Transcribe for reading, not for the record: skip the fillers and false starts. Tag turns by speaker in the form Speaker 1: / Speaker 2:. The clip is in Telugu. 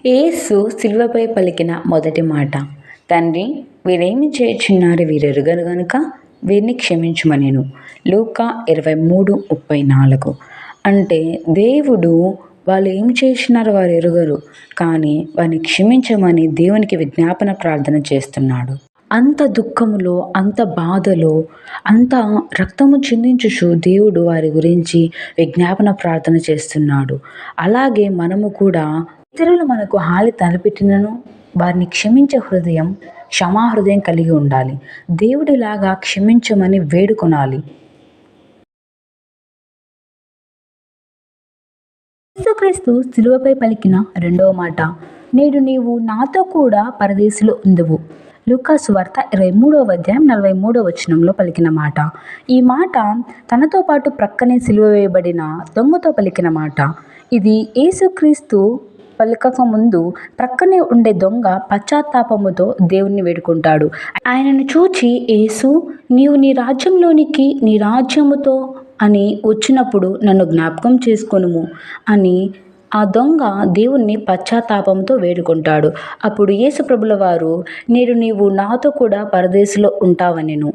Speaker 1: యేసు శిలువపై పలికిన మొదటి మాట, తండ్రి, వీరేమి చేయుచున్నారు వీరెరుగరు గనుక వీరిని క్షమించుమనెను. లూకా 23:34. అంటే దేవుడు వాళ్ళు ఏమి చేసినారో వారు ఎరుగరు, కానీ వారిని క్షమించమని దేవునికి విజ్ఞాపన ప్రార్థన చేస్తున్నాడు. అంత దుఃఖములో, అంత బాధలో, అంత రక్తము చిందించుచు దేవుడు వారి గురించి విజ్ఞాపన ప్రార్థన చేస్తున్నాడు. అలాగే మనము కూడా ఇతరులు మనకు హాని తలపెట్టినను వారిని క్షమించే హృదయం, క్షమాహృదయం కలిగి ఉండాలి. దేవుడిలాగా క్షమించమని వేడుకొనాలి. యేసుక్రీస్తు శిలువపై పలికిన రెండవ మాట, నేడు నీవు నాతో కూడా పరదేశులో ఉందువు. లూకా సువార్త 23:43 పలికిన మాట. ఈ మాట తనతో పాటు ప్రక్కనే సిలువ వేయబడిన దొంగతో పలికిన మాట. ఇది యేసుక్రీస్తు పలకక ముందు ప్రక్కనే ఉండే దొంగ పశ్చాత్తాపముతో దేవుణ్ణి వేడుకుంటాడు. ఆయనను చూచి, యేసు, నీవు నీ రాజ్యంలోనికి నీ రాజ్యముతో అని వచ్చినప్పుడు నన్ను జ్ఞాపకం చేసుకొనుము అని ఆ దొంగ దేవుణ్ణి పశ్చాత్తాపంతో వేడుకుంటాడు. అప్పుడు యేసు ప్రభుల వారు, నేడు నీవు నాతో కూడా పరదేశులో ఉంటావనెను.